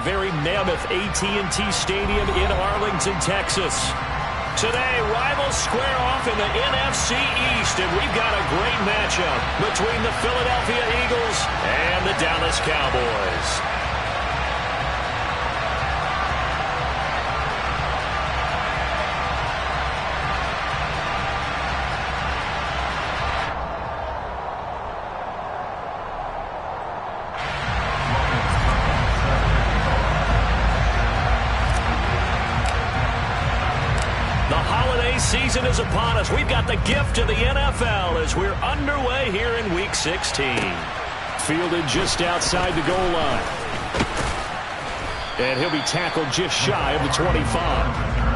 very mammoth AT&T Stadium in Arlington, Texas. Today, rivals square off in the NFC East, and we've got a great matchup between the Philadelphia Eagles and the Dallas Cowboys. Season is upon us. We've got the gift of the NFL as we're underway here in Week 16. Fielded just outside the goal line. And he'll be tackled just shy of the 25.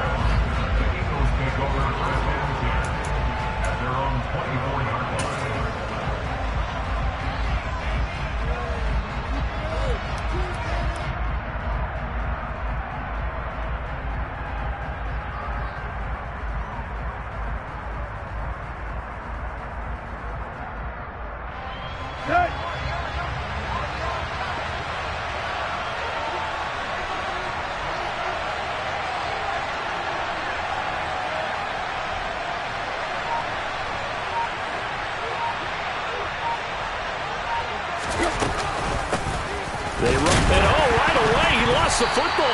The football,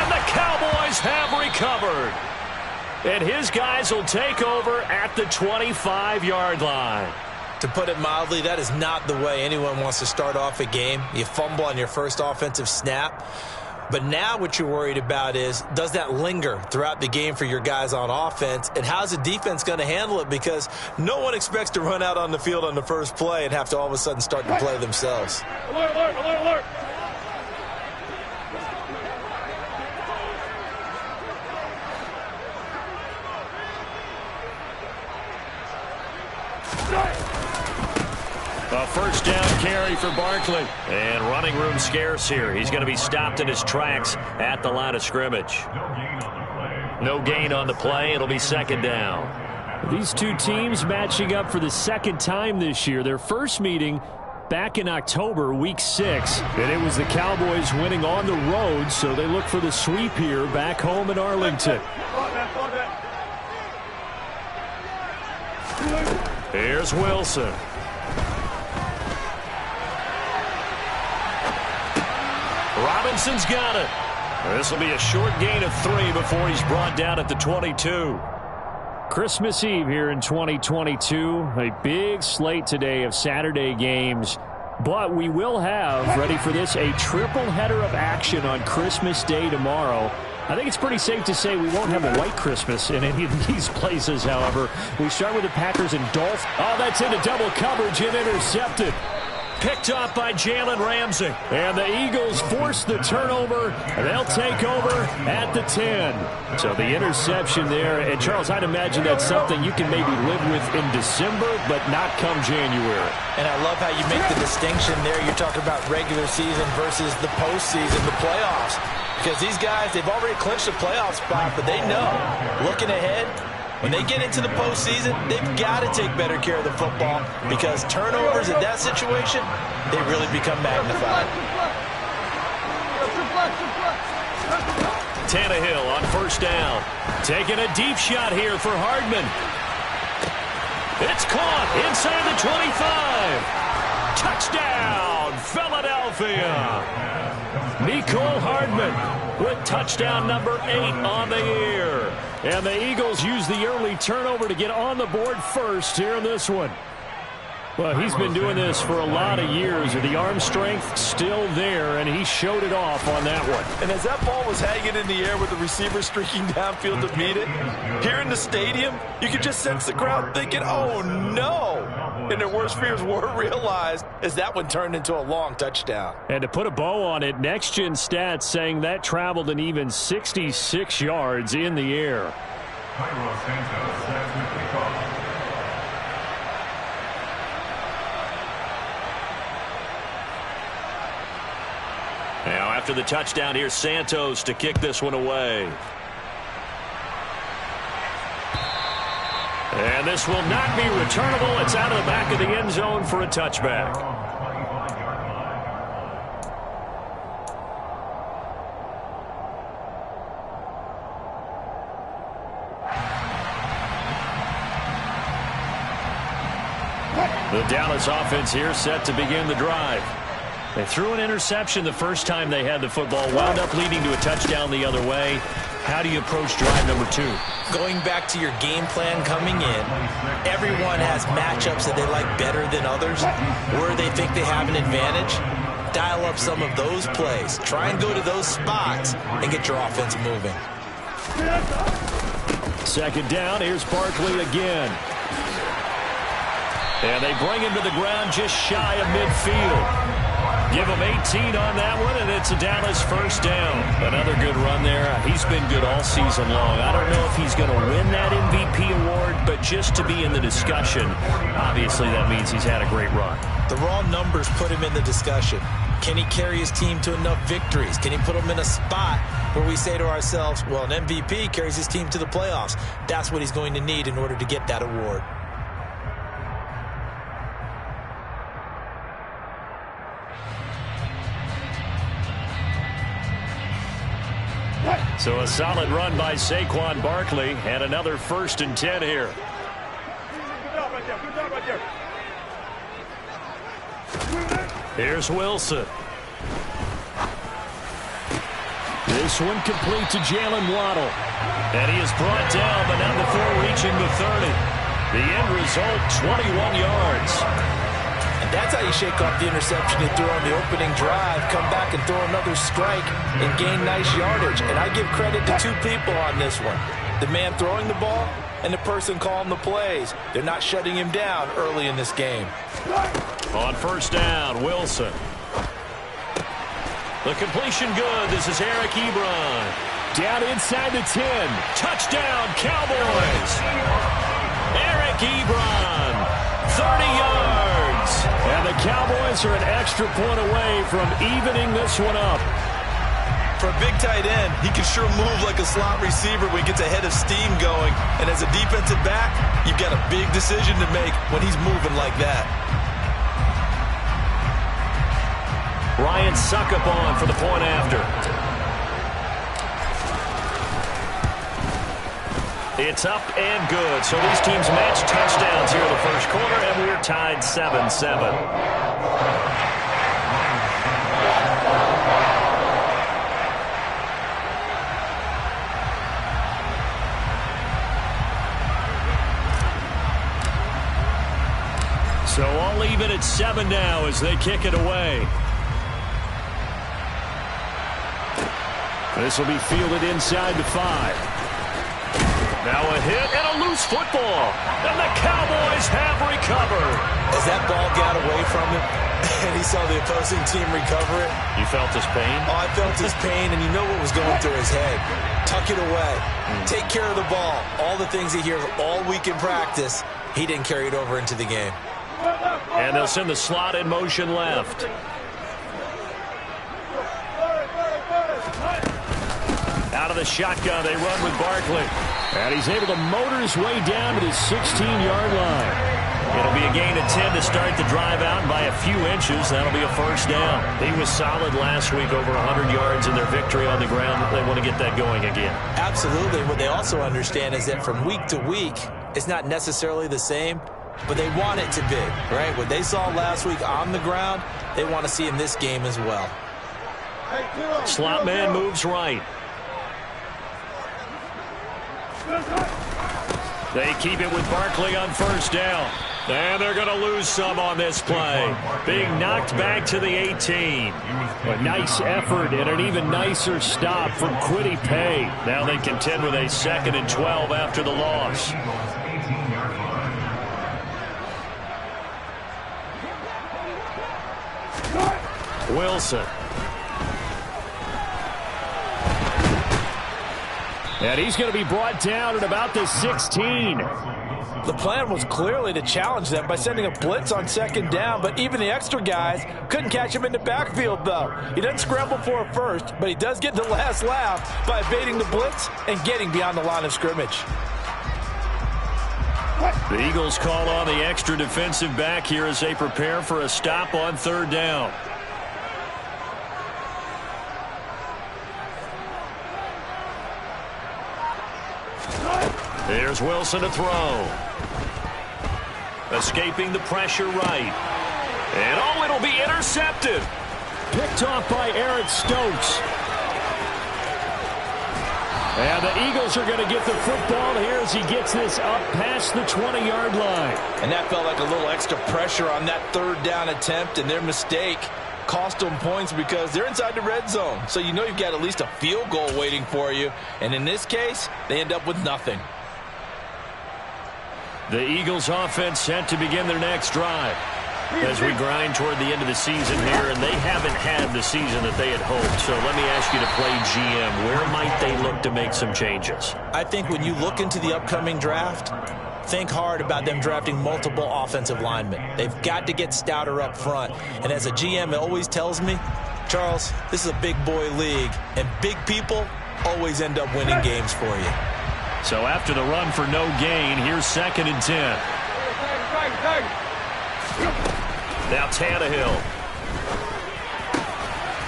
and the Cowboys have recovered. And his guys will take over at the 25-yard line. To put it mildly, that is not the way anyone wants to start off a game. You fumble on your first offensive snap. But now what you're worried about is, does that linger throughout the game for your guys on offense? And how's the defense going to handle it? Because no one expects to run out on the field on the first play and have to all of a sudden start to play themselves. Alert, alert, alert, alert. A first down carry for Barkley. And running room scarce here. He's going to be stopped in his tracks at the line of scrimmage. No gain on the play. It'll be second down. These two teams matching up for the second time this year. Their first meeting back in October, Week 6. And it was the Cowboys winning on the road, so they look for the sweep here back home in Arlington. Here's Wilson. Robinson's got it. This will be a short gain of 3 before he's brought down at the 22. Christmas Eve here in 2022. A big slate today of Saturday games. But we will have, ready for this, a triple header of action on Christmas Day tomorrow. I think it's pretty safe to say we won't have a white Christmas in any of these places, however. We start with the Packers and Dolphins. Oh, that's into double coverage and intercepted. Picked off by Jalen Ramsey. And the Eagles force the turnover. They'll take over at the 10. So the interception there. And, Charles, I'd imagine that's something you can maybe live with in December, but not come January. And I love how you make the distinction there. You're talking about regular season versus the postseason, the playoffs. Because these guys, they've already clinched a playoff spot, but they know, looking ahead, when they get into the postseason, they've got to take better care of the football because turnovers in that situation, they really become magnified. Tannehill on first down. Taking a deep shot here for Hardman. It's caught inside the 25. Touchdown, Philadelphia. Mecole Hardman with touchdown number 8 on the year. And the Eagles use the early turnover to get on the board first here in this one. Well, he's been doing this for a lot of years. The arm strength still there, and he showed it off on that one. And as that ball was hanging in the air with the receiver streaking downfield to meet it, here in the stadium, you could just sense the crowd thinking, oh, no. And their worst fears were realized as that one turned into a long touchdown. And to put a bow on it, Next Gen Stats saying that traveled an even 66 yards in the air. Now after the touchdown, here's Santos to kick this one away. And this will not be returnable. It's out of the back of the end zone for a touchback. The Dallas offense here set to begin the drive. They threw an interception the first time they had the football, wound up leading to a touchdown the other way. How do you approach drive number 2? Going back to your game plan coming in, everyone has matchups that they like better than others, where they think they have an advantage. Dial up some of those plays. Try and go to those spots and get your offense moving. Second down, here's Barkley again. And they bring him to the ground just shy of midfield. Give him 18 on that one, and it's a Dallas first down. Another good run there. He's been good all season long. I don't know if he's going to win that MVP award, but just to be in the discussion, obviously that means he's had a great run. The raw numbers put him in the discussion. Can he carry his team to enough victories? Can he put them in a spot where we say to ourselves, well, an MVP carries his team to the playoffs. That's what he's going to need in order to get that award. So a solid run by Saquon Barkley, and another 1st and 10 here. Here's Wilson. This one complete to Jalen Waddle. And he is brought down, but not before reaching the 30. The end result, 21 yards. And that's how you shake off the interception you threw on the opening drive, come back and throw another strike and gain nice yardage. And I give credit to 2 people on this one. The man throwing the ball and the person calling the plays. They're not shutting him down early in this game. On first down, Wilson. The completion good. This is Eric Ebron. Down inside the 10. Touchdown, Cowboys. Eric Ebron, 30 yards. And the Cowboys are an extra point away from evening this one up. For a big tight end, he can sure move like a slot receiver when he gets a head of steam going. And as a defensive back, you've got a big decision to make when he's moving like that. Ryan Suckup on for the point after. It's up and good. So these teams match touchdowns here in the first quarter, and we're tied 7-7. So all even at 7 now as they kick it away. This will be fielded inside the 5. Now a hit and a loose football. And the Cowboys have recovered. As that ball got away from him and he saw the opposing team recover it. You felt his pain? Oh, I felt his pain, and you know what was going through his head. Tuck it away. Take care of the ball. All the things he hears all week in practice, he didn't carry it over into the game. And they'll send the slot in motion left. Out of the shotgun, they run with Barkley. And he's able to motor his way down to the 16-yard line. It'll be a gain of 10 to start the drive out, and by a few inches, that'll be a first down. He was solid last week, over 100 yards in their victory on the ground. They want to get that going again. Absolutely. What they also understand is that from week to week, it's not necessarily the same, but they want it to be, right? What they saw last week on the ground, they want to see in this game as well. Slot man moves right. They keep it with Barkley on first down. And they're going to lose some on this play. Being knocked back to the 18. A nice effort and an even nicer stop from Kwity Paye. Now they contend with a 2nd and 12 after the loss. Wilson. And he's going to be brought down at about the 16. The plan was clearly to challenge them by sending a blitz on 2nd down, but even the extra guys couldn't catch him in the backfield, though. He doesn't scramble for a first, but he does get the last laugh by evading the blitz and getting beyond the line of scrimmage. The Eagles call on the extra defensive back here as they prepare for a stop on 3rd down. There's Wilson to throw. Escaping the pressure right. And, oh, it'll be intercepted. Picked off by Eric Stokes. And the Eagles are going to get the football here as he gets this up past the 20-yard line. And that felt like a little extra pressure on that third down attempt, and their mistake cost them points because they're inside the red zone. So you know you've got at least a field goal waiting for you. And in this case, they end up with nothing. The Eagles offense set to begin their next drive as we grind toward the end of the season here, and they haven't had the season that they had hoped. So let me ask you to play GM. Where might they look to make some changes? I think when you look into the upcoming draft, think hard about them drafting multiple offensive linemen. They've got to get stouter up front. And as a GM, it always tells me, Charles, this is a big boy league, and big people always end up winning games for you. So after the run for no gain, here's 2nd and 10. Now Tannehill.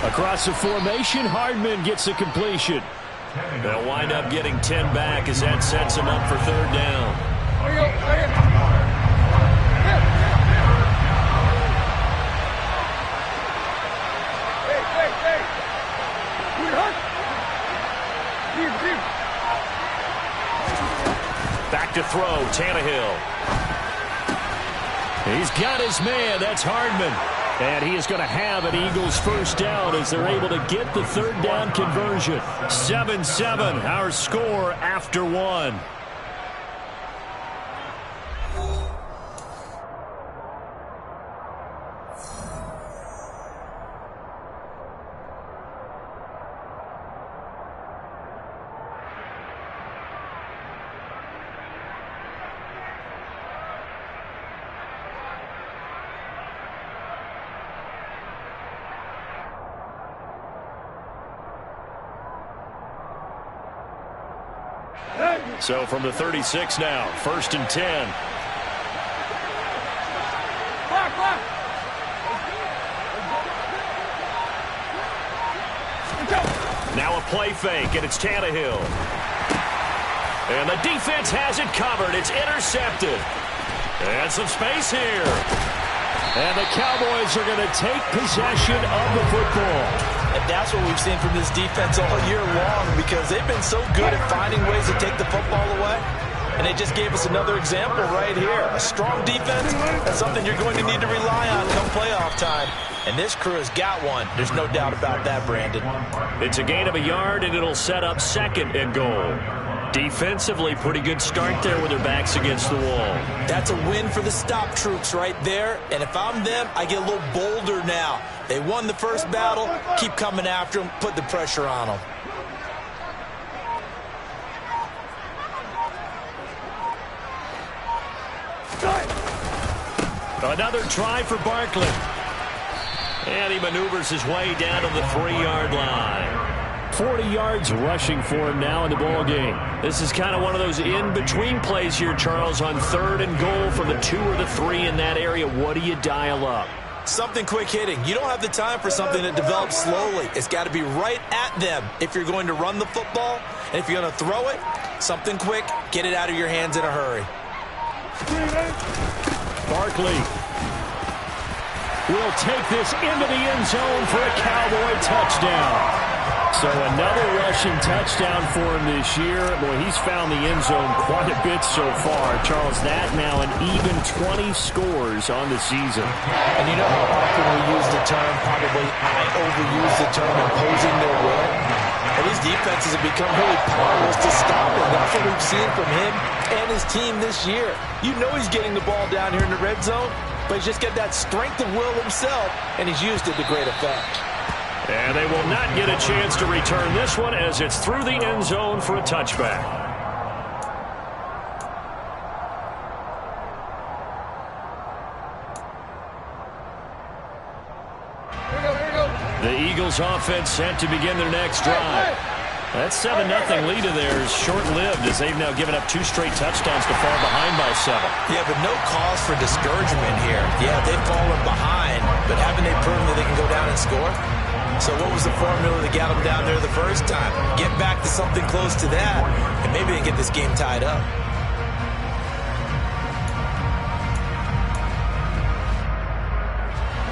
Across the formation, Hardman gets a completion. They'll wind up getting 10 back as that sets them up for 3rd down. Back to throw, Tannehill. He's got his man. That's Hardman. And he is going to have an Eagles 1st down as they're able to get the 3rd down conversion. 7-7, our score after 1. So from the 36 now, 1st and 10. Now a play fake, and it's Tannehill. And the defense has it covered. It's intercepted. And some space here. And the Cowboys are going to take possession of the football. And that's what we've seen from this defense all year long, because they've been so good at finding ways to take the football away. And they just gave us another example right here. A strong defense, that's something you're going to need to rely on come playoff time. And this crew has got one. There's no doubt about that, Brandon. It's a gain of a yard, and it'll set up 2nd and goal. Defensively, pretty good start there with their backs against the wall. That's a win for the stop troops right there. And if I'm them, I get a little bolder now. They won the first battle. Keep coming after them. Put the pressure on them. Another try for Barkley. And he maneuvers his way down to the 3-yard line. 40 yards rushing for him now in the ball game. This is kind of one of those in-between plays here, Charles, on 3rd and goal from the 2 or the 3 in that area. What do you dial up? Something quick hitting. You don't have the time for something that develops slowly. It's got to be right at them if you're going to run the football. And if you're going to throw it, something quick, get it out of your hands in a hurry. Barkley will take this into the end zone for a Cowboy touchdown. So another rushing touchdown for him this year. Boy, he's found the end zone quite a bit so far. Charles, that now an even 20 scores on the season. And you know how often we use the term, probably I overuse the term, imposing their will? Well, these defenses have become really powerless to stop him. That's what we've seen from him and his team this year. You know he's getting the ball down here in the red zone, but he's just got that strength of will himself, and he's used it to great effect. And they will not get a chance to return this one as it's through the end zone for a touchback. The Eagles offense set to begin their next drive. That 7-0 lead of theirs short-lived as they've now given up 2 straight touchdowns to fall behind by 7. Yeah, but no cause for discouragement here. Yeah, they've fallen behind, but haven't they proven that they can go down and score? So what was the formula that got them down there the first time? Get back to something close to that, and maybe they get this game tied up.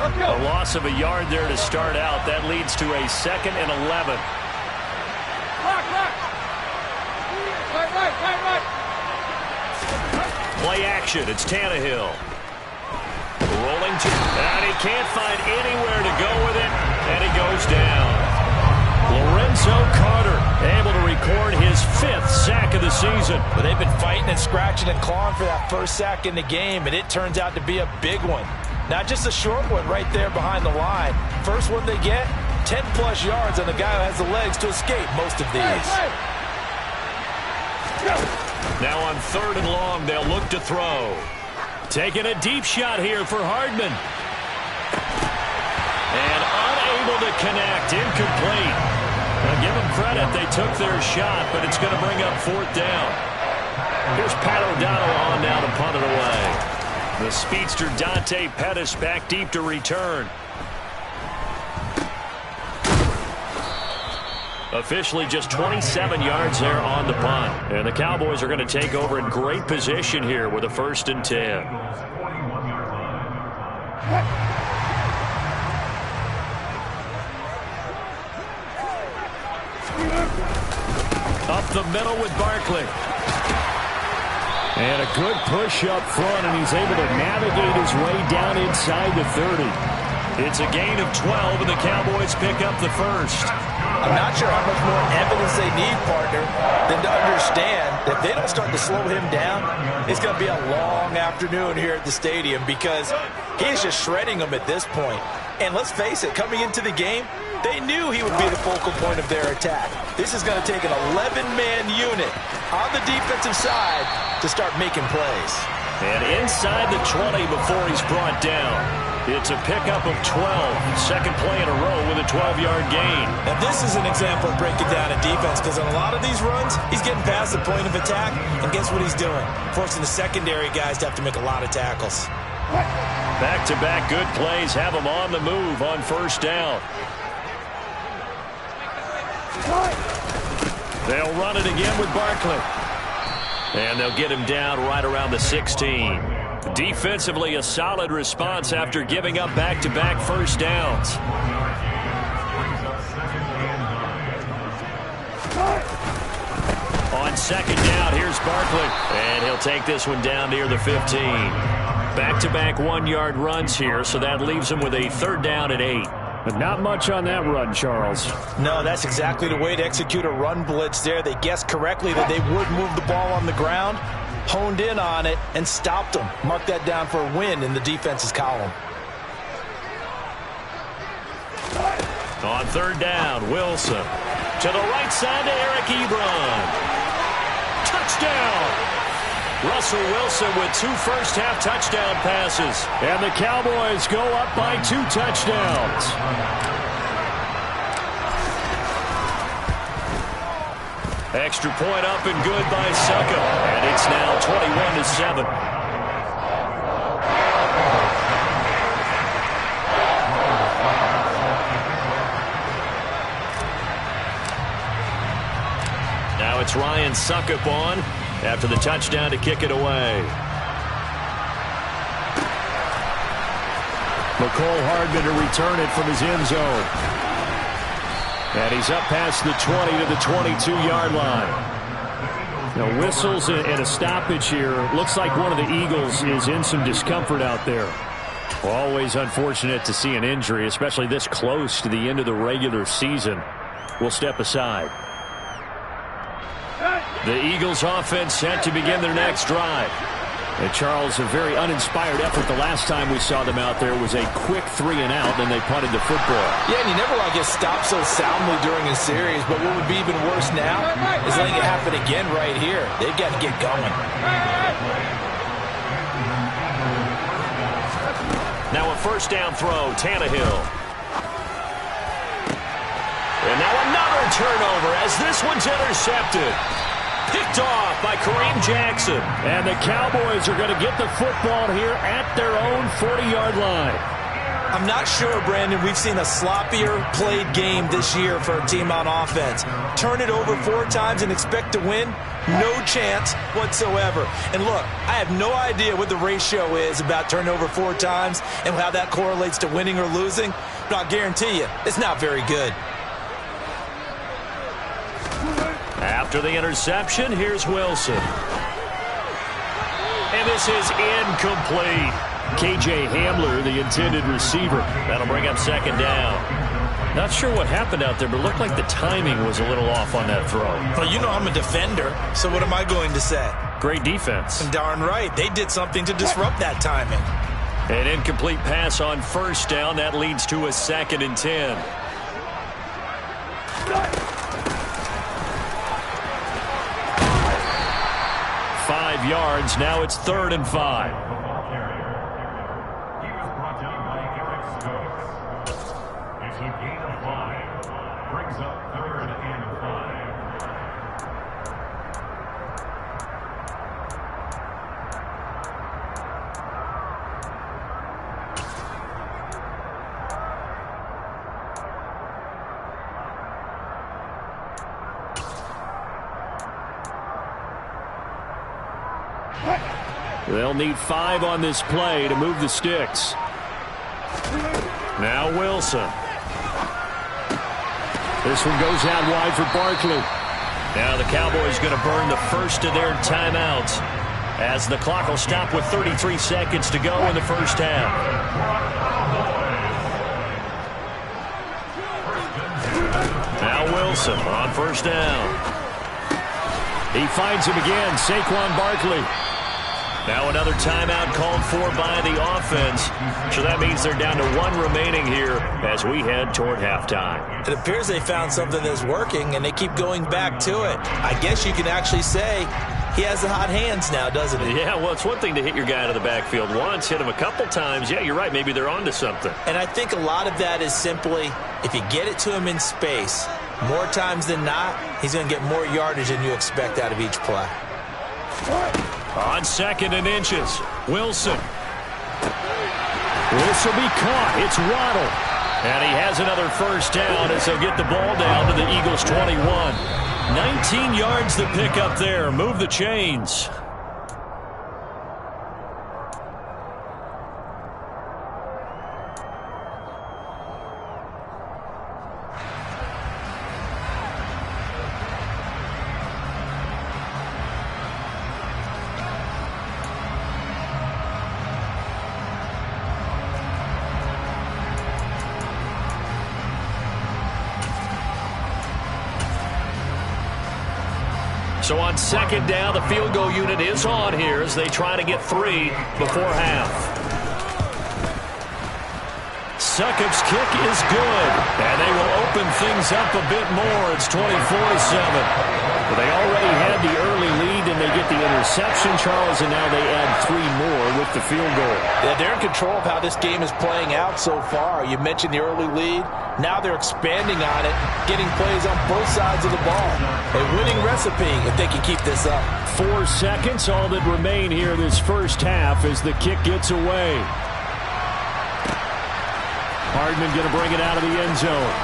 A loss of a yard there to start out. That leads to a 2nd and 11. Play action. It's Tannehill. Rolling to, and he can't find anywhere to go with it, and he goes down. Lorenzo Carter able to record his 5th sack of the season. But they've been fighting and scratching and clawing for that first sack in the game, and it turns out to be a big one. Not just a short one right there behind the line. First one they get, 10-plus yards on the guy who has the legs to escape most of these. Now on 3rd and long, they'll look to throw. Taking a deep shot here for Hardman. And unable to connect, incomplete. Now give them credit, they took their shot, but it's going to bring up 4th down. Here's Pat O'Donnell on now to punt it away. The speedster Dante Pettis back deep to return. Officially just 27 yards there on the punt. And the Cowboys are going to take over in great position here with a 1st and 10. Up the middle with Barkley. And a good push up front, and he's able to navigate his way down inside the 30. It's a gain of 12, and the Cowboys pick up the 1st. I'm not sure how much more evidence they need, partner, than to understand that if they don't start to slow him down, it's going to be a long afternoon here at the stadium because he's just shredding them at this point. And let's face it, coming into the game, they knew he would be the focal point of their attack. This is going to take an 11-man unit on the defensive side to start making plays. And inside the 20 before he's brought down. It's a pickup of 12. 2nd play in a row with a 12-yard gain. Now this is an example of breaking down a defense because on a lot of these runs, he's getting past the point of attack, and guess what he's doing? Forcing the secondary guys to have to make a lot of tackles. Back-to-back good plays have him on the move on 1st down. They'll run it again with Barkley. And they'll get him down right around the 16. Defensively, a solid response after giving up back-to-back 1st downs. On 2nd down, here's Barkley. And he'll take this one down near the 15. Back-to-back 1-yard runs here, so that leaves him with a 3rd down and 8. But not much on that run, Charles. No, that's exactly the way to execute a run blitz there. They guessed correctly that they would move the ball on the ground, honed in on it, and stopped them. Mark that down for a win in the defense's column. On 3rd down, Wilson. To the right side to Eric Ebron. Touchdown! Russell Wilson with 2 first-half touchdown passes. And the Cowboys go up by 2 touchdowns. Extra point up and good by Suckup. And it's now 21-7. Now it's Ryan Suckup on after the touchdown to kick it away. Mecole Hardman to return it from his end zone. And he's up past the 20 to the 22-yard line. Now whistles and a stoppage here. Looks like one of the Eagles is in some discomfort out there. Well, always unfortunate to see an injury, especially this close to the end of the regular season. We'll step aside. The Eagles offense set to begin their next drive. And Charles, a very uninspired effort. The last time we saw them out there was a quick 3-and-out, then they punted the football. Yeah, and you never want to get stopped so soundly during a series, but what would be even worse now is letting it happen again right here. They've got to get going. Now a 1st down throw, Tannehill. And now another turnover as this one's intercepted. Picked off by Kareem Jackson. And the Cowboys are going to get the football here at their own 40-yard line. I'm not sure, Brandon, we've seen a sloppier played game this year for a team on offense. Turn it over 4 times and expect to win? No chance whatsoever. And look, I have no idea what the ratio is about turning over 4 times and how that correlates to winning or losing, but I'll guarantee you, it's not very good. After the interception, here's Wilson. And this is incomplete. K.J. Hamler, the intended receiver. That'll bring up second down. Not sure what happened out there, but it looked like the timing was a little off on that throw. Well, you know I'm a defender, so what am I going to say? Great defense. Darn right. They did something to disrupt that timing. An incomplete pass on first down. That leads to a 2nd and 10. Five yards. Now it's 3rd and 5. They'll need 5 on this play to move the sticks. Now Wilson. This one goes out wide for Barkley. Now the Cowboys going to burn the first of their timeouts as the clock will stop with 33 seconds to go in the first half. Now Wilson on first down. He finds him again, Saquon Barkley. Now another timeout called for by the offense. So that means they're down to 1 remaining here as we head toward halftime. It appears they found something that's working, and they keep going back to it. I guess you can actually say he has the hot hands now, doesn't he? Yeah, well, it's one thing to hit your guy out of the backfield once, hit him a couple times. Yeah, you're right. Maybe they're onto something. And I think a lot of that is simply if you get it to him in space, more times than not, he's going to get more yardage than you expect out of each play. On 2nd and inches, Wilson. This will be caught. It's Waddle. And he has another first down as they'll get the ball down to the Eagles' 21. 19 yards to pick up there. Move the chains. So on 2nd down, the field goal unit is on here as they try to get 3 before half. Succop's kick is good, and they will open things up a bit more. It's 24-7. Well, they already had the early lead, and they get the interception, Charles, and now they add 3 more with the field goal. Yeah, they're in control of how this game is playing out so far. You mentioned the early lead. Now they're expanding on it, getting plays on both sides of the ball. A winning recipe if they can keep this up. 4 seconds, all that remain here this first half as the kick gets away. Hardman going to bring it out of the end zone.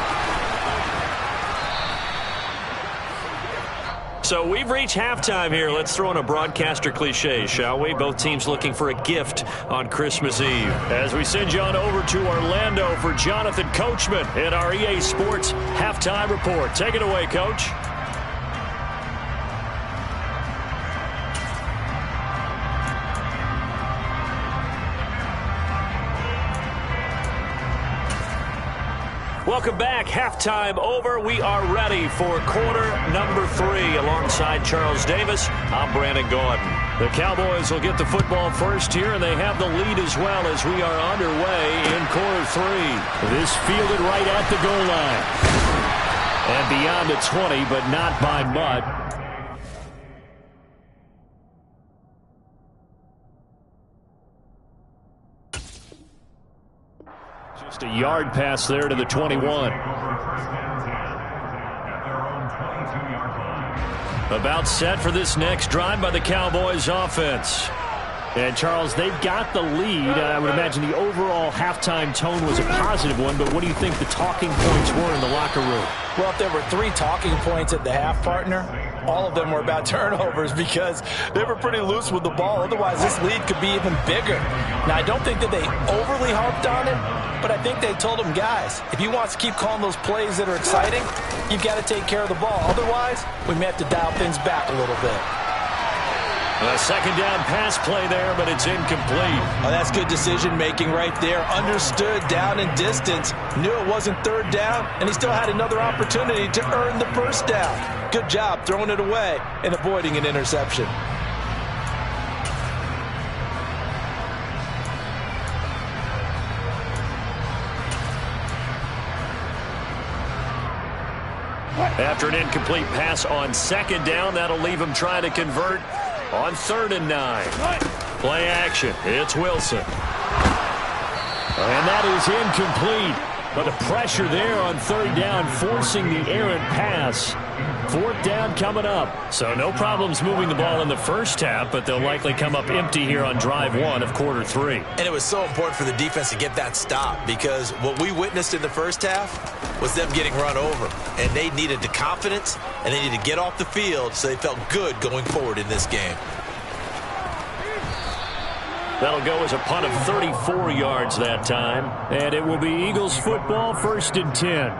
So we've reached halftime here. Let's throw in a broadcaster cliche, shall we? Both teams looking for a gift on Christmas Eve. As we send you on over to Orlando for Jonathan Coachman in our EA Sports Halftime Report. Take it away, Coach. Welcome back. Halftime over. We are ready for quarter number 3. Alongside Charles Davis, I'm Brandon Gordon. The Cowboys will get the football first here, and they have the lead as well as we are underway in quarter 3. This fielded right at the goal line. And beyond the 20, but not by much. Just a yard pass there to the 21. About set for this next drive by the Cowboys offense. And, Charles, they've got the lead. I would imagine the overall halftime tone was a positive one, but what do you think the talking points were in the locker room? Well, if there were 3 talking points at the half, partner, all of them were about turnovers because they were pretty loose with the ball. Otherwise, this lead could be even bigger. Now, I don't think that they overly harped on it, but I think they told them, guys, if you want to keep calling those plays that are exciting, you've got to take care of the ball. Otherwise, we may have to dial things back a little bit. A second down pass play there, but it's incomplete. Oh, that's good decision-making right there. Understood down and distance. Knew it wasn't third down, and he still had another opportunity to earn the first down. Good job throwing it away and avoiding an interception. After an incomplete pass on second down, that'll leave him trying to convert on 3rd and 9. Play action. It's Wilson. And that is incomplete. But the pressure there on 3rd down, forcing the errant pass. 4th down coming up. So no problems moving the ball in the first half, but they'll likely come up empty here on drive 1 of quarter 3. And it was so important for the defense to get that stop because what we witnessed in the first half was them getting run over. And they needed the confidence, and they needed to get off the field so they felt good going forward in this game. That'll go as a punt of 34 yards that time. And it will be Eagles football, 1st and 10.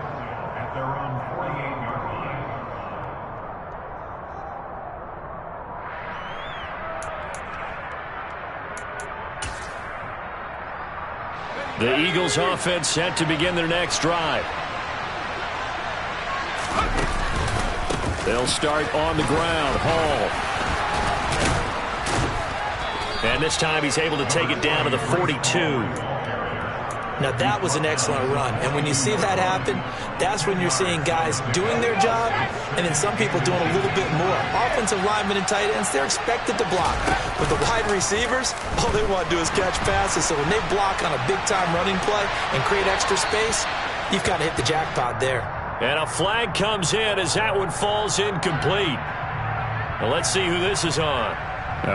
The Eagles offense set to begin their next drive. They'll start on the ground. Hall. And this time he's able to take it down to the 42. Now that was an excellent run. And when you see that happen, that's when you're seeing guys doing their job and then some people doing a little bit more. Offensive linemen and tight ends, they're expected to block. But the wide receivers, all they want to do is catch passes. So when they block on a big-time running play and create extra space, you've got to hit the jackpot there. And a flag comes in as that one falls incomplete. Now let's see who this is on.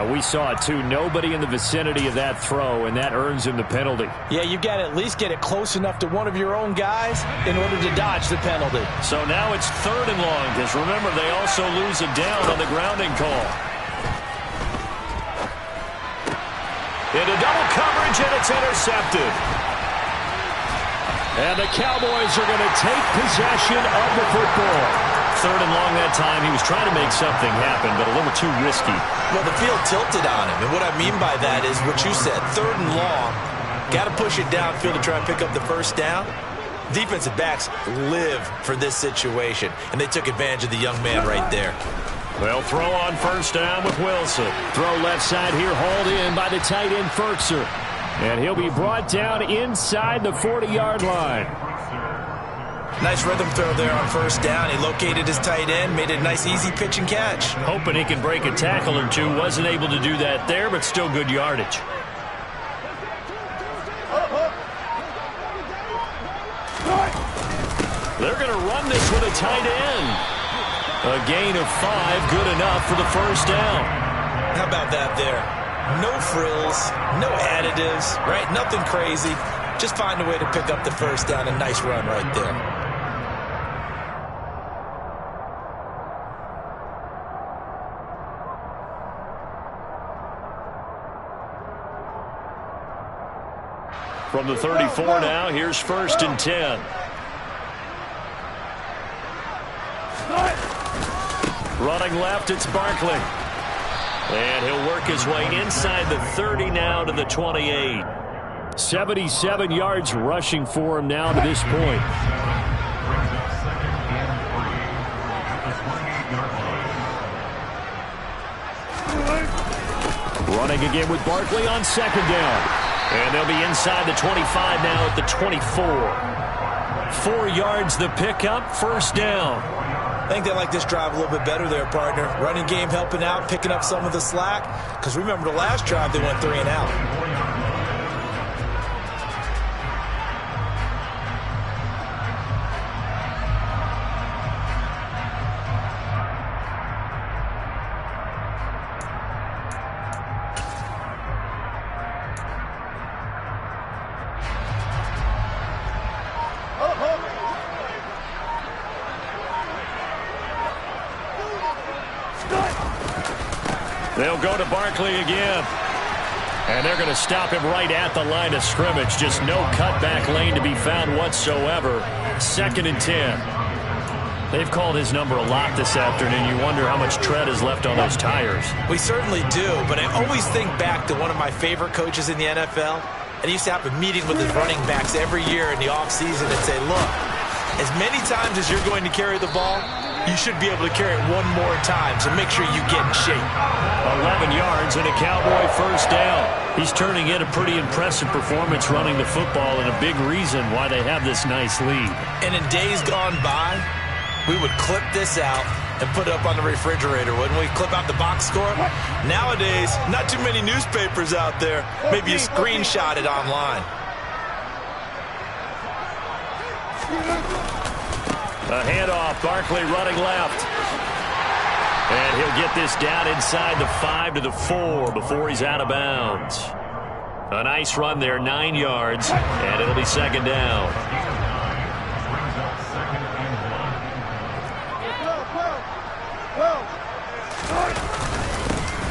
We saw it, too. Nobody in the vicinity of that throw, and that earns him the penalty. Yeah, you've got to at least get it close enough to one of your own guys in order to dodge the penalty. So now it's 3rd and long, because remember, they also lose a down on the grounding call. Into double coverage, and it's intercepted. And the Cowboys are going to take possession of the football. 3rd and long that time. He was trying to make something happen, but a little too risky. Well, the field tilted on him, and what I mean by that is what you said, 3rd and long. Got to push it downfield to try and pick up the first down. Defensive backs live for this situation, and they took advantage of the young man right there. They'll throw on 1st down with Wilson. Throw left side here, hauled in by the tight end, Ferkser. And he'll be brought down inside the 40-yard line. Nice rhythm throw there on 1st down. He located his tight end, made it a nice, easy pitch and catch. Hoping he can break a tackle or two. Wasn't able to do that there, but still good yardage. They're going to run this with a tight end. A gain of 5, good enough for the 1st down. How about that there? No frills, no additives, right? Nothing crazy. Just find a way to pick up the 1st down. A nice run right there. From the 34 now, here's 1st and 10. Running left, it's Barkley. And he'll work his way inside the 30 now to the 28. 77 yards rushing for him now to this point. Running again with Barkley on 2nd down. And they'll be inside the 25 now at the 24. 4 yards the pickup, 1st down. I think they like this drive a little bit better there, partner. Running game helping out, picking up some of the slack. Because remember the last drive, they went 3 and out. They'll go to Barkley again. And they're going to stop him right at the line of scrimmage. Just no cutback lane to be found whatsoever. 2nd and 10. They've called his number a lot this afternoon. You wonder how much tread is left on those tires. We certainly do, but I always think back to one of my favorite coaches in the NFL. And he used to have a meeting with his running backs every year in the offseason and say, look, as many times as you're going to carry the ball, you should be able to carry it one more time, so make sure you get in shape. 11 yards and a Cowboy first down. He's turning in a pretty impressive performance running the football, and a big reason why they have this nice lead. And in days gone by, we would clip this out and put it up on the refrigerator, wouldn't we? Clip out the box score. Nowadays, not too many newspapers out there. Maybe you screenshot it online. A handoff, Barkley running left. And he'll get this down inside the 5 to the 4 before he's out of bounds. A nice run there, 9 yards, and it'll be 2nd down.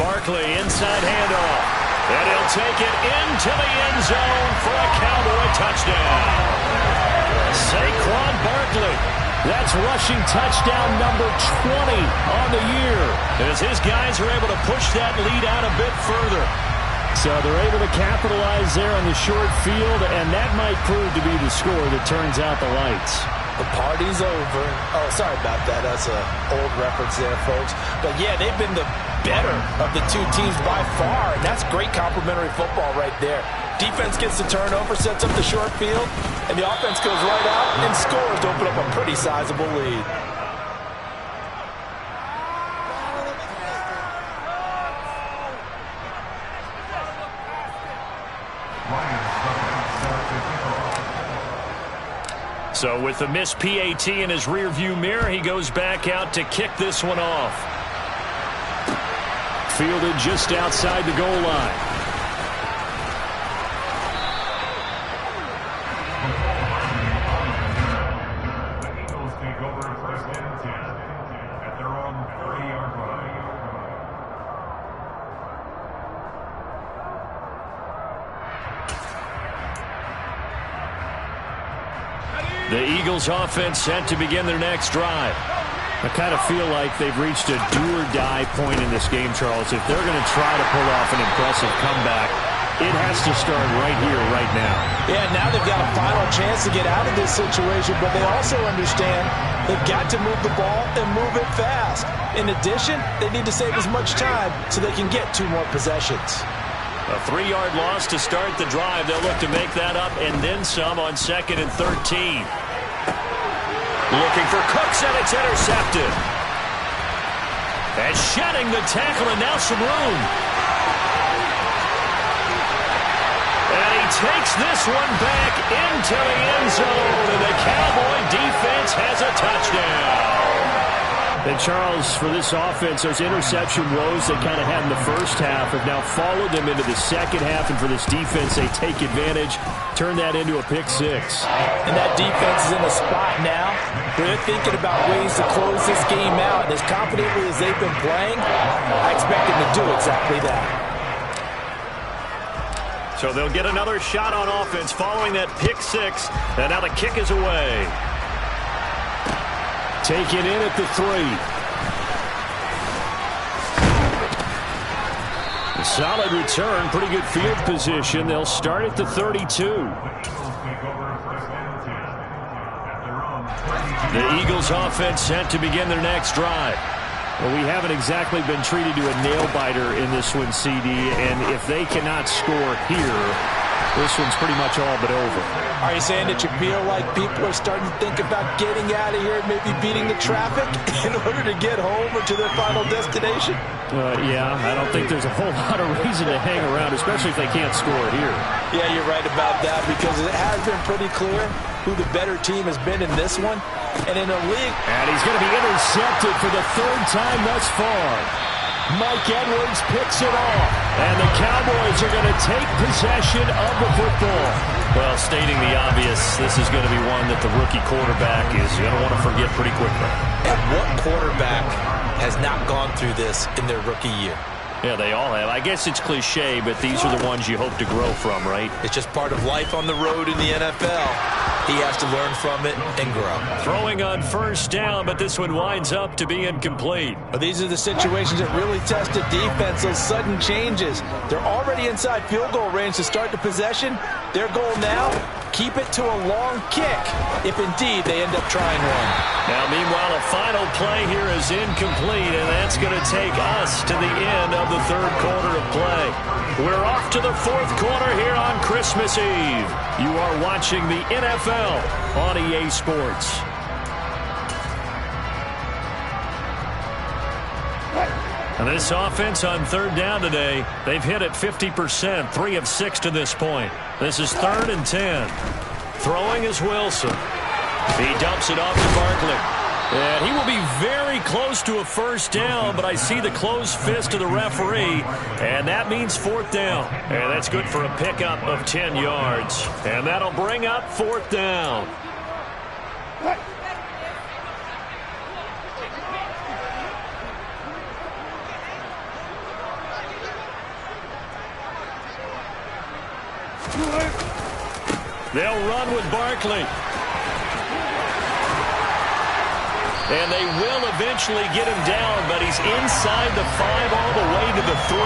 Barkley, inside handoff. And he'll take it into the end zone for a Cowboy touchdown. Saquon Barkley. That's rushing touchdown number 20 on the year, as his guys are able to push that lead out a bit further. So they're able to capitalize there on the short field, and that might prove to be the score that turns out the lights. The party's over. Oh, sorry about that. That's an old reference there, folks. But, yeah, they've been the better of the two teams by far, and that's great complimentary football right there. Defense gets the turnover, sets up the short field, and the offense goes right out and scores to open up a pretty sizable lead. So with the missed PAT in his rearview mirror, he goes back out to kick this one off. Fielded just outside the goal line. The Eagles offense set to begin their next drive. I kind of feel like they've reached a do-or-die point in this game, Charles. If they're going to try to pull off an impressive comeback, it has to start right here, right now. Yeah, now they've got a final chance to get out of this situation, but they also understand they've got to move the ball and move it fast. In addition, they need to save as much time so they can get 2 more possessions. A 3-yard loss to start the drive. They'll look to make that up and then some on 2nd and 13. Looking for Cooks, and it's intercepted. And shedding the tackle, and now some room. And he takes this one back into the end zone, and the Cowboy defense has a touchdown. And Charles, for this offense, those interception woes they kind of had in the first half have now followed them into the second half, and for this defense, they take advantage, turn that into a pick 6. And that defense is in a spot now where they're thinking about ways to close this game out, and as confidently as they've been playing, I expect them to do exactly that. So they'll get another shot on offense following that pick 6, and now the kick is away. Taken in at the 3. A solid return, pretty good field position. They'll start at the 32. The Eagles offense set to begin their next drive. Well, we haven't exactly been treated to a nail-biter in this one, CD, and if they cannot score here, this one's pretty much all but over. Are you saying that you feel like people are starting to think about getting out of here, maybe beating the traffic in order to get home or to their final destination? Yeah, I don't think there's a whole lot of reason to hang around, especially if they can't score here. Yeah, you're right about that, because it has been pretty clear who the better team has been in this one. And in a league... And he's going to be intercepted for the 3rd time thus far. Mike Edwards picks it off, and the Cowboys are going to take possession of the football. Well, stating the obvious, this is going to be one that the rookie quarterback is going to want to forget pretty quickly. And what quarterback has not gone through this in their rookie year. Yeah, they all have. I guess it's cliche, but these are the ones you hope to grow from, right? It's just part of life on the road in the NFL. He has to learn from it and grow. Throwing on first down, but this one winds up to be incomplete. But these are the situations that really test a defense, those sudden changes. They're already inside field goal range to start the possession. Their goal now, keep it to a long kick, if indeed they end up trying one. Now, meanwhile, a final play here is incomplete, and that's going to take us to the end of the third quarter of play. We're off to the fourth quarter here on Christmas Eve. You are watching the NFL on EA Sports. And this offense on third down today, they've hit it 50%, 3 of 6 to this point. This is 3rd and 10. Throwing is Wilson. He dumps it off to Barkley. And he will be very close to a first down, but I see the closed fist of the referee, and that means 4th down. And that's good for a pickup of 10 yards. And that'll bring up 4th down. They'll run with Barkley. And they will eventually get him down, but he's inside the 5 all the way to the 3.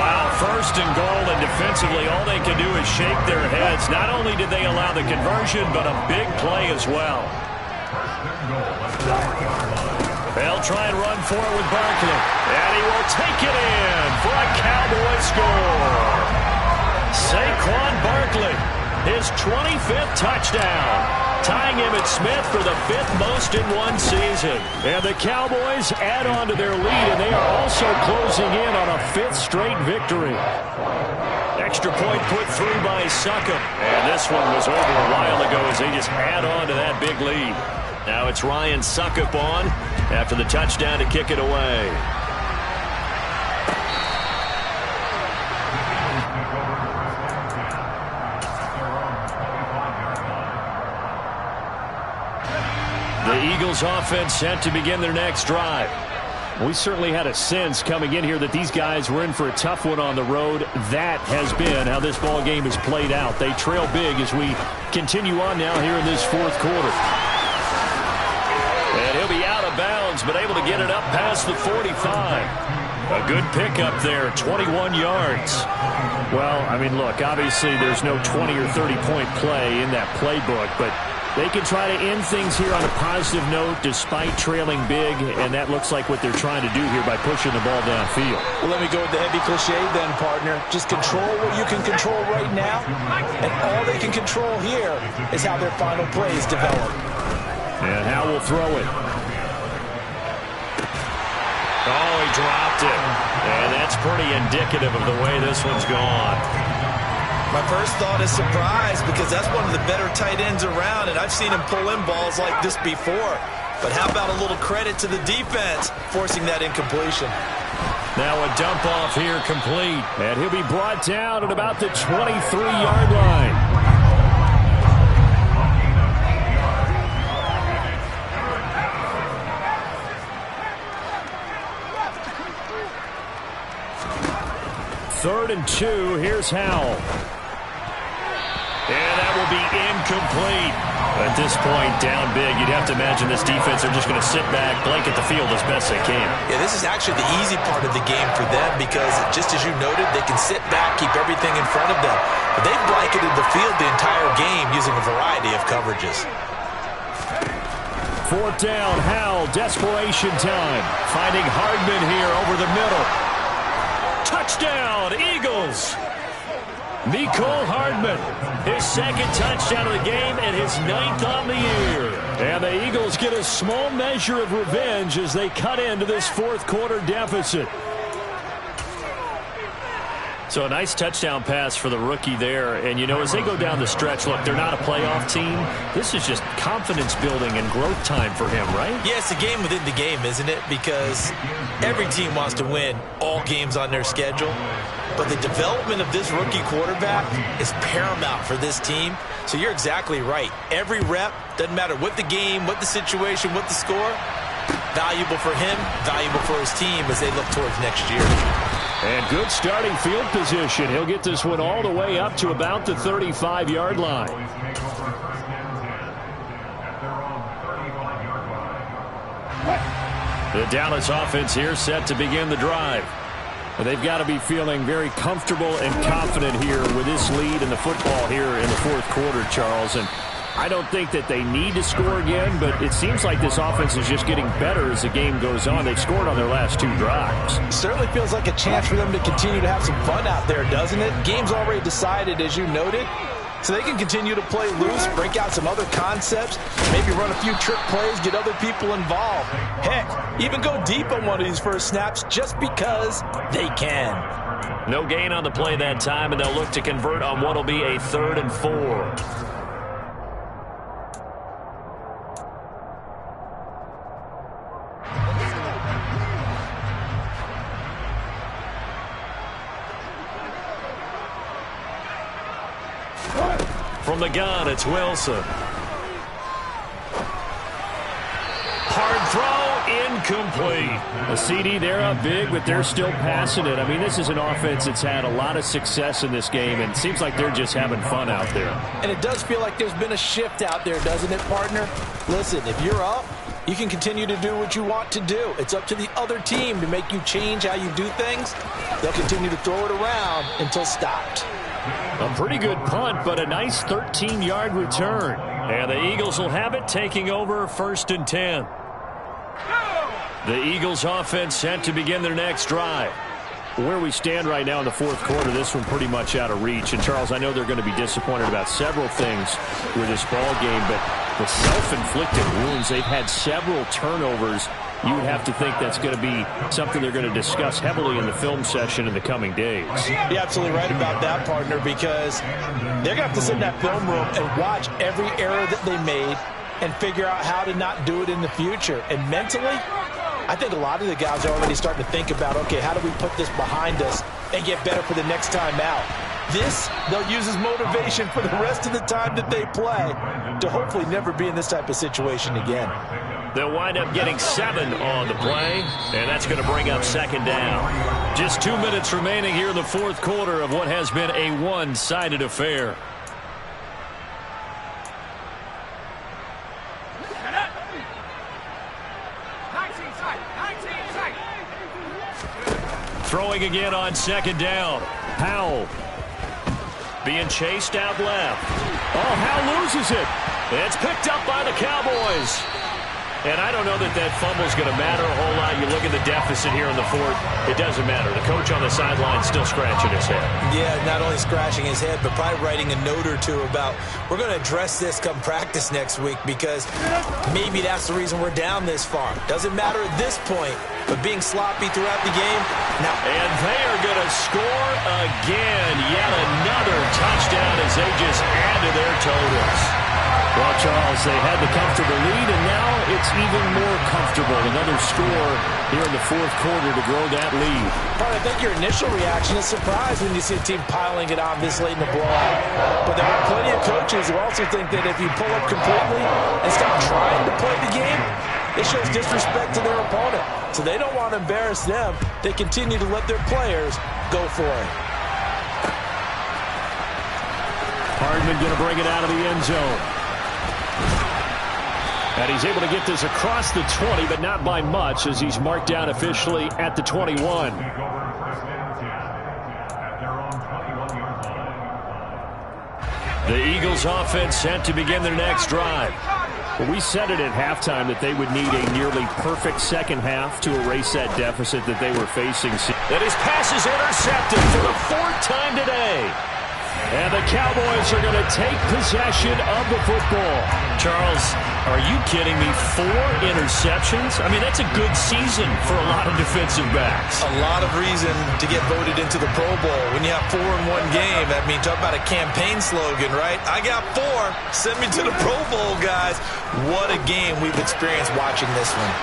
Wow, 1st and goal, and defensively all they can do is shake their heads. Not only did they allow the conversion, but a big play as well. They'll try and run for it with Barkley. And he will take it in for a Cowboy score. Saquon Barkley, his 25th touchdown. Tying Emmitt Smith for the 5th most in one season. And the Cowboys add on to their lead, and they are also closing in on a 5th straight victory. Extra point put through by Succop. And this one was over a while ago as they just add on to that big lead. Now it's Ryan Succop on after the touchdown to kick it away. The Eagles offense set to begin their next drive. We certainly had a sense coming in here that these guys were in for a tough one on the road. That has been how this ball game has played out. They trail big as we continue on now here in this 4th quarter. And he'll be out of bounds, but able to get it up past the 45. A good pickup there, 21 yards. Well, I mean, look, obviously there's no 20 or 30-point play in that playbook, but they can try to end things here on a positive note despite trailing big, and that looks like what they're trying to do here by pushing the ball downfield. Well, let me go with the heavy cliche then, partner. Just control what you can control right now, and all they can control here is how their final plays develop. And Howe will throw it. Oh, he dropped it. And that's pretty indicative of the way this one's gone. My first thought is surprise because that's one of the better tight ends around, and I've seen him pull in balls like this before. But how about a little credit to the defense forcing that incompletion? Now a dump off here complete. And he'll be brought down at about the 23-yard line. Third and 2. Here's Howell. And that will be incomplete. At this point, down big, you'd have to imagine this defense are just going to sit back, blanket the field as best they can. Yeah, this is actually the easy part of the game for them because, just as you noted, they can sit back, keep everything in front of them. But they've blanketed the field the entire game using a variety of coverages. 4th down, Howell, desperation time. Finding Hardman here over the middle. Touchdown, Eagles! Mecole Hardman, his 2nd touchdown of the game and his 9th on the year. And the Eagles get a small measure of revenge as they cut into this 4th quarter deficit. So a nice touchdown pass for the rookie there. And, you know, as they go down the stretch, look, they're not a playoff team. This is just confidence building and growth time for him, right? Yeah, it's a game within the game, isn't it? Because every team wants to win all games on their schedule. But the development of this rookie quarterback is paramount for this team. So you're exactly right. Every rep, doesn't matter what the game, what the situation, what the score, Valuable for him, valuable for his team as they look towards next year. And good starting field position. He'll get this one all the way up to about the 35-yard line. The Dallas offense here set to begin the drive. They've got to be feeling very comfortable and confident here with this lead in the football here in the fourth quarter, Charles. And I don't think that they need to score again, but it seems like this offense is just getting better as the game goes on. They've scored on their last 2 drives. It certainly feels like a chance for them to continue to have some fun out there, doesn't it? Game's already decided, as you noted. So they can continue to play loose, break out some other concepts, maybe run a few trick plays, get other people involved. Heck, even go deep on one of these first snaps just because they can. No gain on the play that time, and they'll look to convert on what will be a 3rd and 4. From the gun, it's Wilson. Hard throw, incomplete. A CD, they're up big, but they're still passing it. I mean, this is an offense that's had a lot of success in this game, and it seems like they're just having fun out there. And it does feel like there's been a shift out there, doesn't it, partner? Listen, if you're up, you can continue to do what you want to do. It's up to the other team to make you change how you do things. They'll continue to throw it around until stopped. A pretty good punt, but a nice 13-yard return. And the Eagles will have it, taking over 1st and 10. The Eagles offense set to begin their next drive. Where we stand right now in the fourth quarter, this one pretty much out of reach. And, Charles, I know they're going to be disappointed about several things with this ball game, but the self-inflicted wounds, they've had several turnovers. You would have to think that's going to be something they're going to discuss heavily in the film session in the coming days. You're absolutely right about that, partner, because they're going to have to sit in that film room and watch every error that they made and figure out how to not do it in the future. And mentally, I think a lot of the guys are already starting to think about, okay, how do we put this behind us and get better for the next time out? This, they'll use as motivation for the rest of the time that they play to hopefully never be in this type of situation again. They'll wind up getting 7 on the play, and that's going to bring up 2nd down. Just 2 minutes remaining here in the fourth quarter of what has been a one-sided affair. Throwing again on 2nd down. Howell being chased out left. Oh, Howell loses it. It's picked up by the Cowboys. And I don't know that that fumble is going to matter a whole lot. You look at the deficit here in the fourth, it doesn't matter. The coach on the sideline still scratching his head. Yeah, not only scratching his head, but probably writing a note or two about, we're going to address this come practice next week because maybe that's the reason we're down this far. Doesn't matter at this point, but being sloppy throughout the game. Now, and they are going to score again. Yet another touchdown as they just add to their totals. Well, Charles, they had the comfortable lead, and now it's even more comfortable. Another score here in the fourth quarter to grow that lead. I think your initial reaction is surprise when you see a team piling it on this late in the blowout. But there are plenty of coaches who also think that if you pull up completely and stop trying to play the game, it shows disrespect to their opponent. So they don't want to embarrass them. They continue to let their players go for it. Hardman going to bring it out of the end zone. And he's able to get this across the 20, but not by much as he's marked down officially at the 21. The Eagles offense set to begin their next drive. Well, we said it at halftime that they would need a nearly perfect second half to erase that deficit that they were facing. And his pass is intercepted for the 4th time today. And the Cowboys are going to take possession of the football. Charles, are you kidding me? 4 interceptions? I mean, that's a good season for a lot of defensive backs. A lot of reason to get voted into the Pro Bowl. When you have 4 in one game, I mean, talk about a campaign slogan, right? I got 4. Send me to the Pro Bowl, guys. What a game we've experienced watching this one.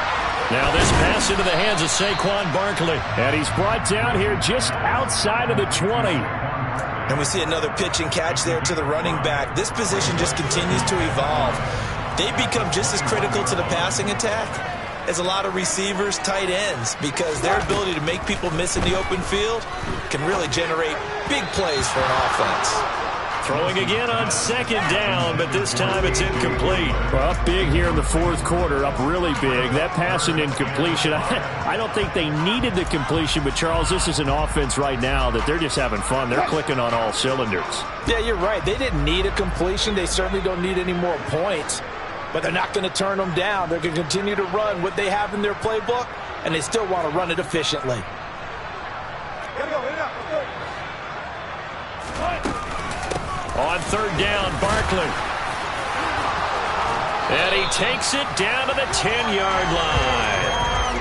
Now this pass into the hands of Saquon Barkley. And he's brought down here just outside of the 20. And we see another pitch and catch there to the running back. This position just continues to evolve. They become just as critical to the passing attack is a lot of receivers, tight ends, because their ability to make people miss in the open field can really generate big plays for an offense. Throwing again on second down, but this time it's incomplete. Well, up big here in the fourth quarter, up really big. That pass and incompletion, I don't think they needed the completion, but Charles, this is an offense right now that they're just having fun. They're clicking on all cylinders. Yeah, you're right. They didn't need a completion. They certainly don't need any more points, but they're not going to turn them down. They're going to continue to run what they have in their playbook, and they still want to run it efficiently. On third down, Barkley. And he takes it down to the 10-yard line.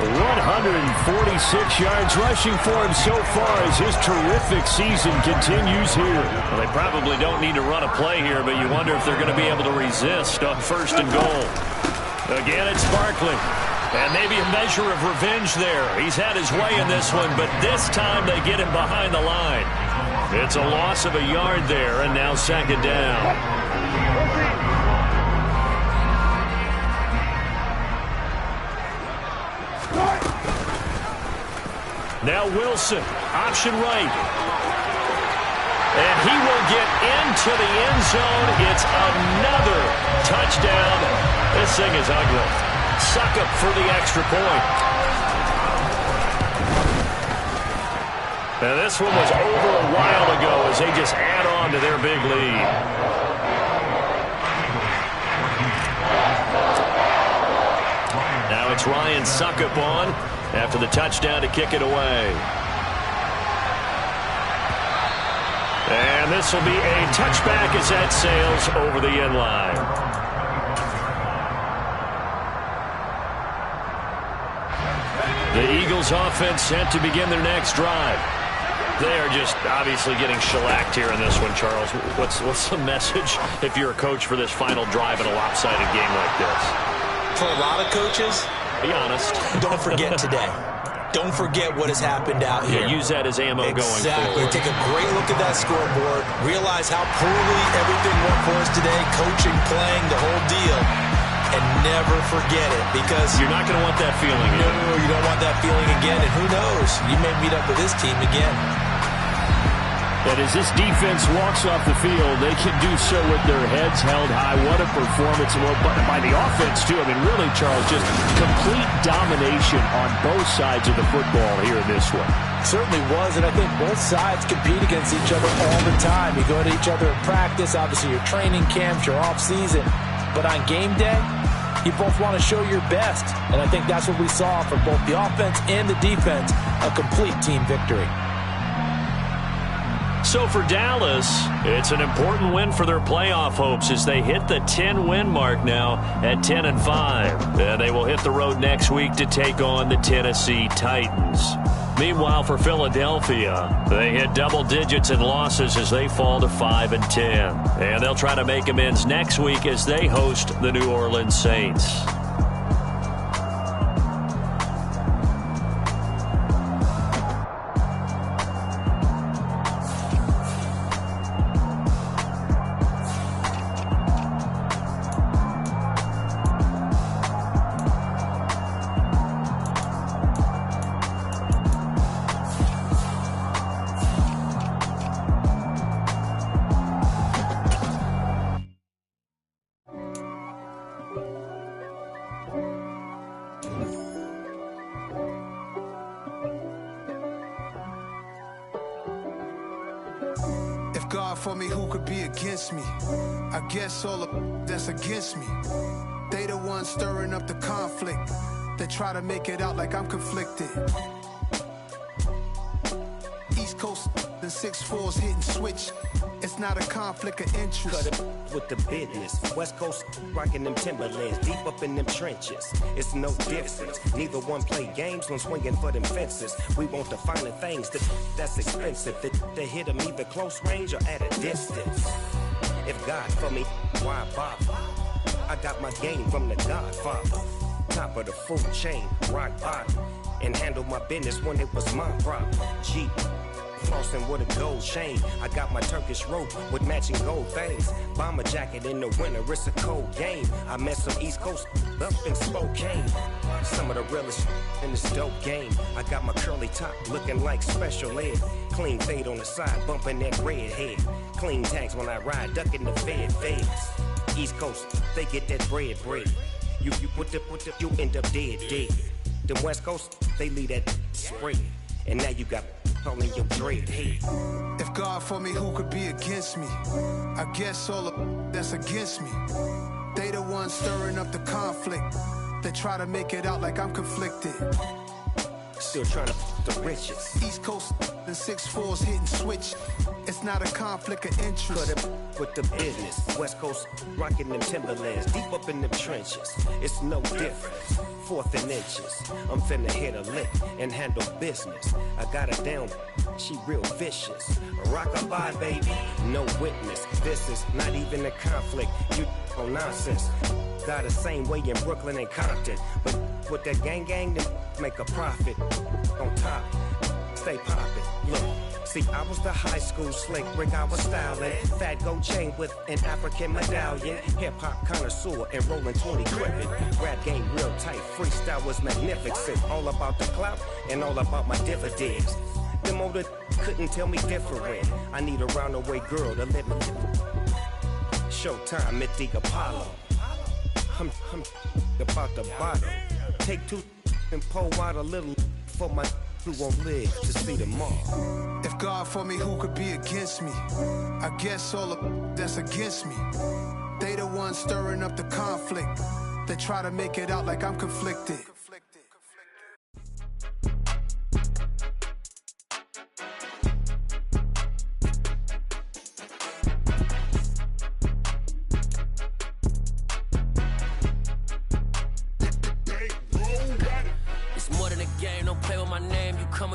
146 yards rushing for him so far as his terrific season continues here. Well, they probably don't need to run a play here, but you wonder if they're going to be able to resist on first and goal. Again, it's Barkley. And maybe a measure of revenge there. He's had his way in this one, but this time they get him behind the line. It's a loss of a yard there, and now second down. Now Wilson, option right. And he will get into the end zone. It's another touchdown. This thing is ugly. Suckup for the extra point. Now this one was over a while ago as they just add on to their big lead. Now it's Ryan Suckup on after the touchdown to kick it away. And this will be a touchback as that sails over the end line. The Eagles offense set to begin their next drive. They are just obviously getting shellacked here in this one, Charles. What's the message if you're a coach for this final drive in a lopsided game like this? For a lot of coaches, be honest. Don't forget today. Don't forget what has happened out here. Yeah, use that as ammo going forward. Exactly. Take a great look at that scoreboard. Realize how poorly everything went for us today. Coaching, playing, the whole deal. And never forget it, because you're not going to want that feeling again. No, you don't want that feeling again. And who knows? You may meet up with this team again. But as this defense walks off the field, they can do so with their heads held high. What a performance. Well, by the offense, too. I mean, really, Charles, just complete domination on both sides of the football here in this one. Certainly was, and I think both sides compete against each other all the time. You go to each other in practice, obviously your training camps, your off-season. But on game day, you both want to show your best. And I think that's what we saw from both the offense and the defense, a complete team victory. So for Dallas, it's an important win for their playoff hopes as they hit the 10-win mark now at 10-5. And they will hit the road next week to take on the Tennessee Titans. Meanwhile, for Philadelphia, they hit double digits in losses as they fall to 5-10. And they'll try to make amends next week as they host the New Orleans Saints. For me, who could be against me? I guess all of that's against me. They the ones stirring up the conflict. They try to make it out like I'm conflicted. East Coast, the 6'4s hitting switch. It's not a conflict of interest. Cut it with the business. West Coast rocking them Timberlands, deep up in them trenches. It's no difference. Neither one play games when swinging for them fences. We want the finer things that's expensive. They hit them either close range or at a distance. If God for me, why bother? I got my game from the Godfather. Top of the food chain, rock bottom. And handle my business when it was my problem. G. Flossing with a gold chain. I got my Turkish rope with matching gold things. Bomber jacket in the winter, it's a cold game. I met some East Coast up in Spokane. Some of the realest in this dope game. I got my curly top looking like special ed. Clean fade on the side, bumping that red head. Clean tags when I ride, ducking the feds. East Coast, they get that bread. You you end up dead. The West Coast, they leave that spread. And now you got all in your dread head. If God for me, who could be against me? I guess all of that's against me. They the ones stirring up the conflict. They try to make it out like I'm conflicted. Still trying to the riches. East Coast and 6'4's hitting switch. It's not a conflict of interest. Cut up with the business. West Coast rocking them Timberlands. Deep up in them trenches. It's no difference. 4th and inches. I'm finna hit a lick and handle business. I got her down. She real vicious. Rock-a-bye, baby. No witness. This is not even a conflict. You on nonsense. Got the same way in Brooklyn and Compton. But with that gang, then make a profit. On top, stay poppin'. Look, see, I was the high school slick Rick, I was styling. Fat gold chain with an African medallion. Hip-hop connoisseur and rolling 20 crippin'. Rap game real tight, freestyle was magnificent. All about the clout and all about my dividends. Them older couldn't tell me different. I need a roundaway girl to let me. Showtime at the Apollo. I'm about the bottom. Take 2 and pour out a little for my who won't live to see tomorrow. If God for me, who could be against me? I guess all of that's against me. They the ones stirring up the conflict. They try to make it out like I'm conflicted.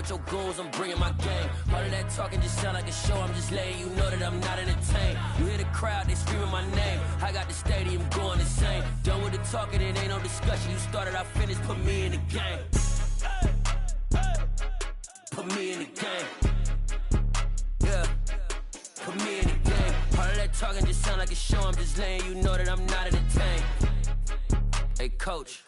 Your goals, I'm bringing my game. All of that talking just sound like a show. I'm just letting you know that I'm not entertained. You hear the crowd, they screaming my name. I got the stadium going insane. Done with the talking, it ain't no discussion. You started, I finished, put me in the game. Put me in the game. Yeah, put me in the game. All of that talking just sound like a show. I'm just letting you know that I'm not entertained. Hey, coach,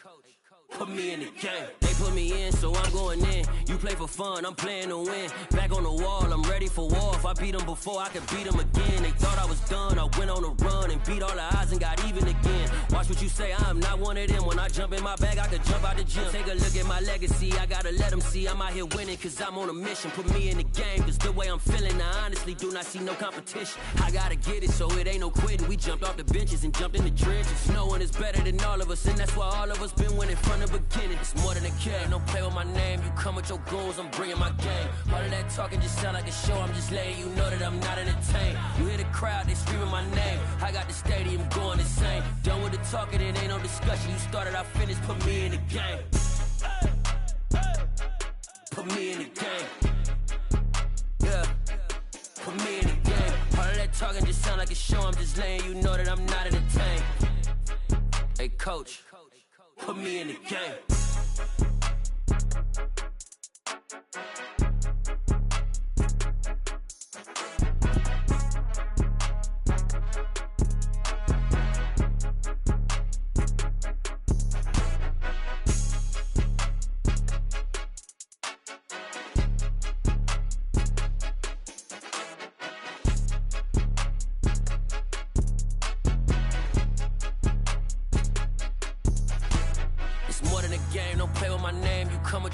put me in the game. They put me in, so I'm going in. You play for fun, I'm playing to win. Back on the wall, I'm ready for war. If I beat them before, I could beat them again. They thought I was done, I went on a run and beat all the odds and got even again. Watch what you say, I'm not one of them. When I jump in my bag, I could jump out the gym. Take a look at my legacy, I gotta let them see I'm out here winning, cause I'm on a mission. Put me in the game, cause the way I'm feeling, I honestly do not see no competition. I gotta get it, so it ain't no quitting. We jumped off the benches and jumped in the trenches. No one is better than all of us, and that's why all of us been winning from the beginning. It's more than a care, don't play with my name. You come with your goals, I'm bringing my game. All of that talking just sound like a show. I'm just letting you know that I'm not entertained. You hear the crowd, they screaming my name. I got the stadium going insane. Done with the talking, it ain't no discussion. You started, I finished, put me in the game. Put me in the game. Yeah, put me in the game. All of that talking just sound like a show. I'm just letting you know that I'm not entertained. Hey, coach, put me in the game.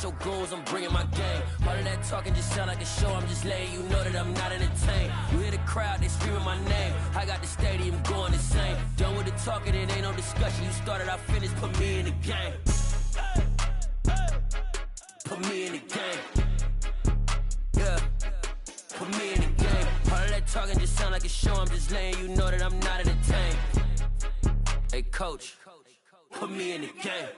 Your goals, I'm bringing my game. All of that talking just sound like a show. I'm just letting you know that I'm not entertained. You hear the crowd, they screaming my name. I got the stadium going insane. Done with the talking, it ain't no discussion. You started, I finished, put me in the game. Put me in the game. Yeah, put me in the game. All of that talking just sound like a show. I'm just letting you know that I'm not entertained. Hey, coach, put me in the game.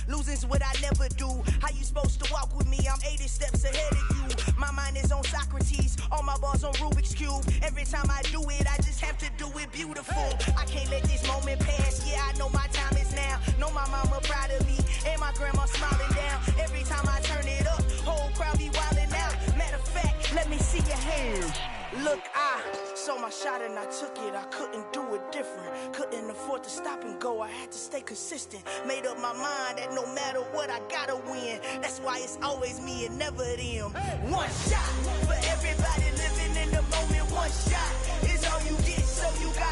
Losing's what I never do. How you supposed to walk with me? I'm 80 steps ahead of you. My mind is on Socrates. All my my bars on Rubik's Cube. Every time I do it, I just have to do it beautiful. I can't let this moment pass. Yeah, I know my time is now. Know my mama proud of me, and my grandma smiling down. Every time I turn it up, whole crowd be wildin' out. Matter of fact, let me see your hands. Look, I saw my shot and I took it. I couldn't do it different. Couldn't afford to stop and go. I had to stay consistent. Made up my mind that no matter what, I gotta win. That's why it's always me and never them. One shot for everybody living in the moment. One shot is all you get, so you got